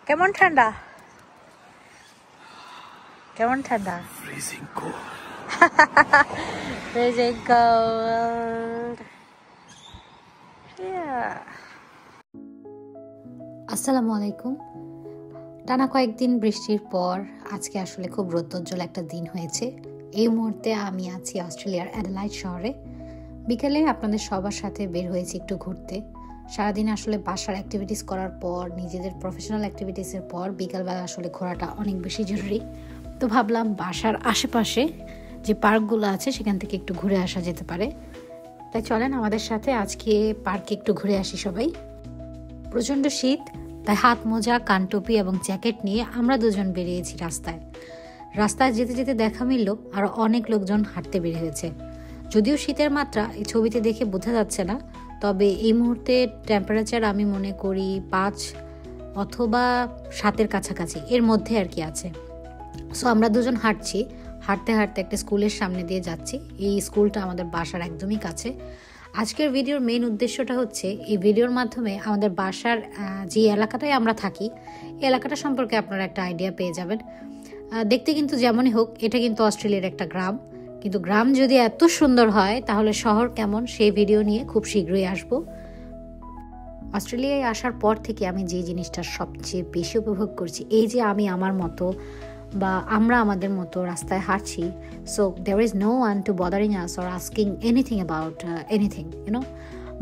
কেমন ঠান্ডা? কেমন ঠান্ডা? Freezing cold. Freezing cold. Yeah. আসসালামু আলাইকুম। টানা কয়েকদিন বৃষ্টির পর আজকে আসলে খুব রৌদ্রোজ্জ্বল একটা দিন হয়েছে। এই মুহূর্তে আমি আছি অস্ট্রেলিয়ার অ্যাডেলাইড শহরে। বিকেলে আপনাদের সবার সাথে বের হয়েছি একটু ঘুরতে। সারাদিন আসলে বাসার অ্যাক্টিভিটিস করার পর, নিজেদের প্রফেশনাল অ্যাক্টিভিটিসের পর বিকালবেলা আসলে ঘোরাটা অনেক বেশি জরুরি। তো ভাবলাম বাসার আশেপাশে যে পার্কগুলো আছে সেখান থেকে একটু ঘুরে আসা যেতে পারে। তাই চলেন আমাদের সাথে আজকে পার্কে একটু ঘুরে আসি সবাই। প্রচণ্ড শীত, তাই হাত মোজা, কানটুপি এবং জ্যাকেট নিয়ে আমরা দুজন বেরিয়েছি রাস্তায় যেতে যেতে দেখা মিলল আরও অনেক লোকজন হাঁটতে বের হয়েছে। যদিও শীতের মাত্রা এই ছবিতে দেখে বোঝা যাচ্ছে না, তবে এই মুহূর্তে টেম্পারেচার আমি মনে করি 5 অথবা 7-এর কাছাকাছি, এর মধ্যে আর কি আছে। সো আমরা দুজন হাঁটতে একটা স্কুলের সামনে দিয়ে যাচ্ছি। এই স্কুলটা আমাদের বাসার একদমই কাছে। আজকের ভিডিওর মেইন উদ্দেশ্যটা হচ্ছে এই ভিডিওর মাধ্যমে আমাদের বাসার যে এলাকাটায় আমরা থাকি এই এলাকাটা সম্পর্কে আপনারা একটা আইডিয়া পেয়ে যাবেন। দেখতে কিন্তু যেমনই হোক, এটা কিন্তু অস্ট্রেলিয়ার একটা গ্রাম, কিন্তু গ্রাম যদি এত সুন্দর হয় তাহলে শহর কেমন, সেই ভিডিও নিয়ে খুব শীঘ্রই আসবো। অস্ট্রেলিয়ায় আসার পর থেকে আমি যে জিনিসটা সবচেয়ে বেশি উপভোগ করছি, এই যে আমি আমার মতো বা আমরা আমাদের মতো রাস্তায় হাঁটছি। So there is no one to bothering us or asking anything about anything, you know.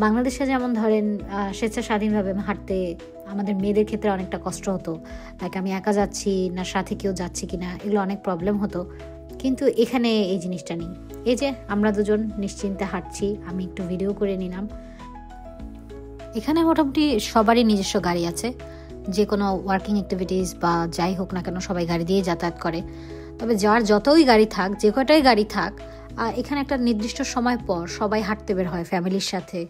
বাংলাদেশে যেমন ধরেন স্বেচ্ছাস্বাধীনভাবে হাঁটতে আমাদের মেয়েদের ক্ষেত্রে অনেকটা কষ্ট হতো, লাইক আমি একা যাচ্ছি না সাথে কেউ যাচ্ছে কিনা, এগুলো অনেক প্রবলেম হতো। কিন্তু এখানে এই জিনিসটা নেই। এই যে আমরা দুজন নিশ্চিন্তে হাঁটছি, আমি একটু ভিডিও করে নিলাম। এখানে মোটামুটি সবারই নিজস্ব গাড়ি আছে, যে কোনো ওয়ার্কিং অ্যাক্টিভিটিস বা যাই হোক না কেন সবাই গাড়ি দিয়ে যাতায়াত করে। তবে যার যতই গাড়ি থাক, যে কটাই গাড়ি থাক, এখানে একটা নির্দিষ্ট সময় পর সবাই হাঁটতে বের হয় ফ্যামিলির সাথে,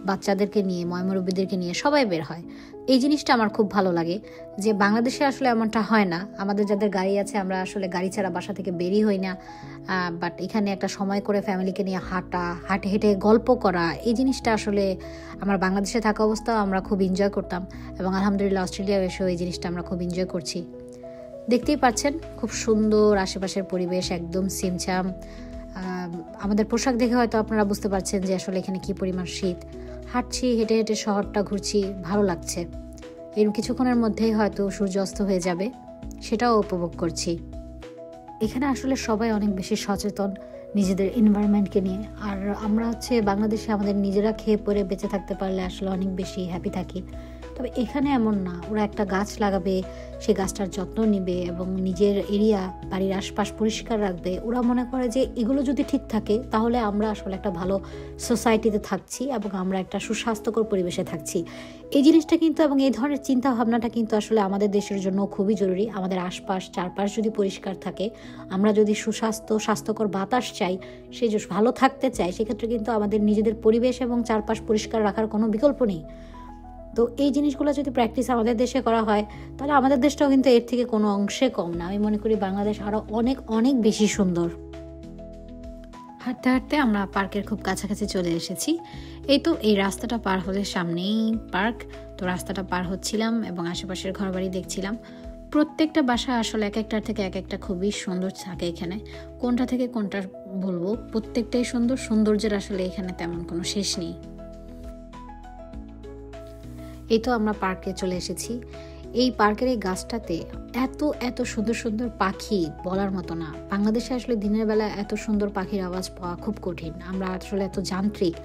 বাচ্চাদেরকে নিয়ে, ময়মুরব্বীদেরকে নিয়ে সবাই বের হয়। এই জিনিসটা আমার খুব ভালো লাগে যে বাংলাদেশে আসলে এমনটা হয় না। আমাদের যাদের গাড়ি আছে আমরা আসলে গাড়ি ছাড়া বাসা থেকে বেরই হই না, বাট এখানে একটা সময় করে ফ্যামিলিকে নিয়ে হাঁটে হেঁটে গল্প করা, এই জিনিসটা আসলে আমার বাংলাদেশে থাকা অবস্থাও আমরা খুব এনজয় করতাম, এবং আলহামদুলিল্লাহ অস্ট্রেলিয়ায় এসেও এই জিনিসটা আমরা খুব এনজয় করছি। দেখতেই পাচ্ছেন খুব সুন্দর আশেপাশের পরিবেশ, একদম ছিমছাম। আমাদের পোশাক দেখে হয়তো আপনারা বুঝতে পারছেন যে আসলে এখানে কি পরিমাণ শীত। হাঁটছি, হেঁটে হেঁটে শহরটা ঘুরছি, ভালো লাগছে। এরকম কিছুক্ষণের মধ্যেই হয়তো সূর্যাস্ত হয়ে যাবে, সেটাও উপভোগ করছি। এখানে আসলে সবাই অনেক বেশি সচেতন নিজেদের এনভায়রনমেন্টকে নিয়ে। আর আমরা বাংলাদেশে আমাদের নিজেরা খেয়ে পরে বেঁচে থাকতে পারলে আসলে অনেক বেশি হ্যাপি থাকি। তবে এখানে এমন না, ওরা একটা গাছ লাগাবে, সেই গাছটার যত্ন নেবে এবং নিজের এরিয়া, বাড়ির আশপাশ পরিষ্কার রাখবে। ওরা মনে করে যে এগুলো যদি ঠিক থাকে তাহলে আমরা আসলে একটা ভালো সোসাইটিতে থাকছি এবং আমরা একটা সুস্বাস্থ্যকর পরিবেশে থাকছি। এই জিনিসটা কিন্তু এবং এই ধরনের চিন্তা ভাবনাটা কিন্তু আসলে আমাদের দেশের জন্য খুবই জরুরি। আমাদের আশপাশ চারপাশ যদি পরিষ্কার থাকে, আমরা যদি স্বাস্থ্যকর বাতাস চাই, সে ভালো থাকতে চাই, সেক্ষেত্রে কিন্তু আমাদের নিজেদের পরিবেশ এবং চারপাশ পরিষ্কার রাখার কোনো বিকল্প নেই। তো এই জিনিসগুলো যদি প্র্যাকটিস আমাদের দেশে করা হয় তাহলে আমাদের দেশটাও কিন্তু এর থেকে কোনো অংশে কম না। আমি মনে করি বাংলাদেশ আরও অনেক অনেক বেশি সুন্দর। হাঁটতে হাঁটতে আমরা পার্কের খুব কাছাকাছি চলে এসেছি। এই রাস্তাটা পার হলে সামনেই পার্ক। তো রাস্তাটা পার হচ্ছিলাম এবং আশেপাশের ঘরবাড়ি দেখছিলাম। প্রত্যেকটা বাসা আসলে এক একটার থেকে এক একটা খুবই সুন্দর থাকে এখানে। কোনটা থেকে কোনটা বলবো, প্রত্যেকটাই সুন্দর। সৌন্দর্যের আসলে এখানে তেমন কোনো শেষ নেই। এই তো আমরা পার্কে চলে এসেছি। এই পার্কের এই গাছটাতে এত সুন্দর সুন্দর পাখি, বলার মতো না। বাংলাদেশে আসলে দিনের বেলা এত সুন্দর পাখির আওয়াজ পাওয়া খুব কঠিন, আমরা আসলে এত যান্ত্রিক।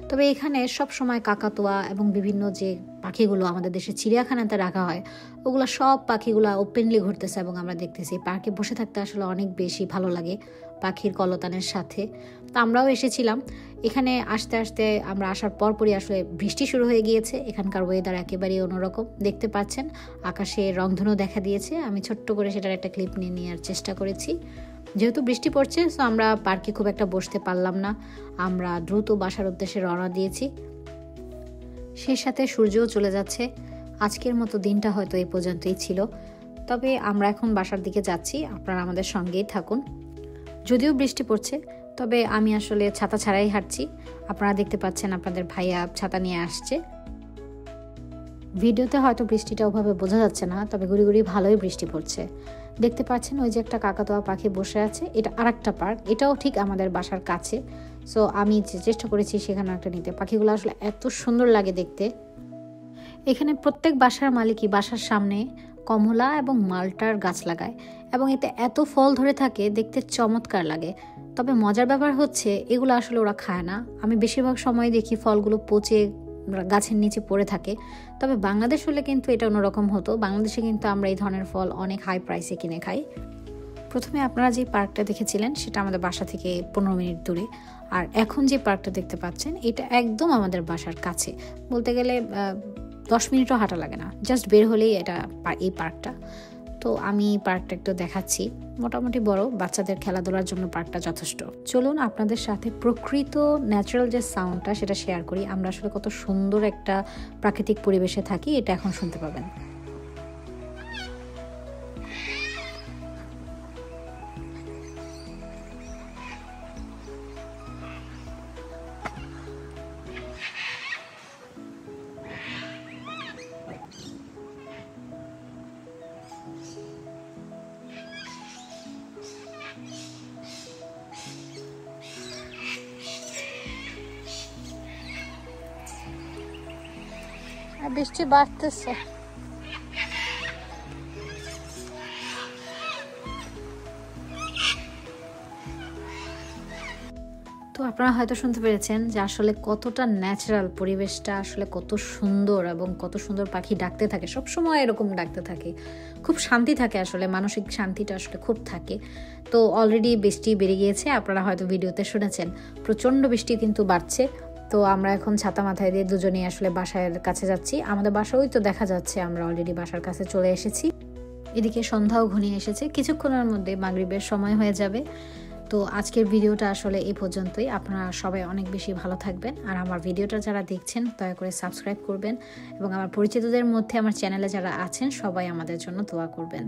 তবে এখানে সব সময় কাকাতুয়া এবং বিভিন্ন যে পাখিগুলো আমাদের দেশে চিড়িয়াখানাতে রাখা হয়, ওগুলো সব পাখিগুলো ওপেনলি ঘুরতেছে এবং আমরা দেখতেছি। পার্কে বসে থাকতে আসলে অনেক বেশি ভালো লাগে পাখির কলতানের সাথে। তো আমরাও এসেছিলাম। এখানে আস্তে আস্তে আমরা আসার পরপরই আসলে বৃষ্টি শুরু হয়ে গিয়েছে। এখানকার ওয়েদার একেবারেই অন্যরকম, দেখতে পাচ্ছেন আকাশে রংধনু দেখা দিয়েছে। আমি ছোট্ট করে সেটার একটা ক্লিপ নিয়ে নেওয়ার চেষ্টা করেছি। যেহেতু বৃষ্টি পড়ছে, সো আমরা পার্কে খুব একটা বসতে পারলাম না। আমরা দ্রুত বাসার উদ্দেশ্যে রওনা দিয়েছি। সেই সাথে সূর্যও চলে যাচ্ছে। আজকের মতো দিনটা হয়তো এই পর্যন্তই ছিল। তবে আমরা এখন বাসার দিকে যাচ্ছি, আপনারা আমাদের সঙ্গেই থাকুন। যদিও বৃষ্টি পড়ছে, তবে আমি আসলে ছাতা ছাড়াই হাঁটছি। আপনারা দেখতে পাচ্ছেন আপনাদের ভাইয়া ছাতা নিয়ে আসছে। ভিডিওতে হয়তো বৃষ্টিটা ওভাবে বোঝা যাচ্ছে না, তবে গুড়ি গুড়ি ভালোই বৃষ্টি পড়ছে। দেখতে পাচ্ছেন ওই যে একটা কাকাতুয়া পাখি বসে আছে, এটা আরেকটা পার্ক, এটাও ঠিক আমাদের বাসার কাছে। সো আমি চেষ্টা করেছি সেখানে একটা নিতে। পাখিগুলো আসলে এত সুন্দর লাগে দেখতে। এখানে প্রত্যেক বাসার মালিকই বাসার সামনে কমলা এবং মালটার গাছ লাগায় এবং এতে এত ফল ধরে থাকে, দেখতে চমৎকার লাগে। তবে মজার ব্যাপার হচ্ছে এগুলো আসলে ওরা খায় না। আমি বেশিরভাগ সময় দেখি ফলগুলো পচে গাছের নিচে পড়ে থাকে। তবে বাংলাদেশ হলে কিন্তু এটা অন্যরকম হতো। বাংলাদেশে কিন্তু আমরা এই ধরনের ফল অনেক হাই প্রাইসে কিনে খাই। প্রথমে আপনারা যে পার্কটা দেখেছিলেন সেটা আমাদের বাসা থেকে 15 মিনিট দূরে, আর এখন যে পার্কটা দেখতে পাচ্ছেন এটা একদম আমাদের বাসার কাছে। বলতে গেলে 10 মিনিটও হাঁটা লাগে না, জাস্ট বের হলেই এই পার্কটা। তো আমি পার্কটা একটু দেখাচ্ছি, মোটামুটি বড়, বাচ্চাদের খেলাধুলার জন্য পার্কটা যথেষ্ট। চলুন আপনাদের সাথে প্রকৃত ন্যাচারাল যে সাউন্ডটা সেটা শেয়ার করি। আমরা আসলে কত সুন্দর একটা প্রাকৃতিক পরিবেশে থাকি, এটা এখন শুনতে পাবেন। আর বৃষ্টি বাড়তেছে। তো আপনারা হয়তো শুনতে পেরেছেন যে আসলে কতটা ন্যাচারাল পরিবেশটা, আসলে কত সুন্দর এবং কত সুন্দর পাখি ডাকতে থাকে, সব সময় এরকম ডাকতে থাকে, খুব শান্তি থাকে, আসলে মানসিক শান্তিটা আসলে খুব থাকে। তো অলরেডি বৃষ্টি বেড়ে গিয়েছে, আপনারা হয়তো ভিডিওতে শুনেছেন প্রচণ্ড বৃষ্টি কিন্তু বাড়ছে। তো আমরা এখন ছাতা মাথায় দিয়ে দুজনেই আসলে বাসার কাছে যাচ্ছি। আমাদের বাসা ওই তো দেখা যাচ্ছে, আমরা অলরেডি বাসার কাছে চলে এসেছি। এদিকে সন্ধ্যাও ঘনিয়ে এসেছে, কিছুক্ষণের মধ্যে মাগরিবের সময় হয়ে যাবে। তো আজকের ভিডিওটা আসলে এই পর্যন্তই। আপনারা সবাই অনেক বেশি ভালো থাকবেন, আর আমার ভিডিওটা যারা দেখছেন দয়া করে সাবস্ক্রাইব করবেন এবং আমার পরিচিতদের মধ্যে আমার চ্যানেলে যারা আছেন সবাই আমাদের জন্য দোয়া করবেন।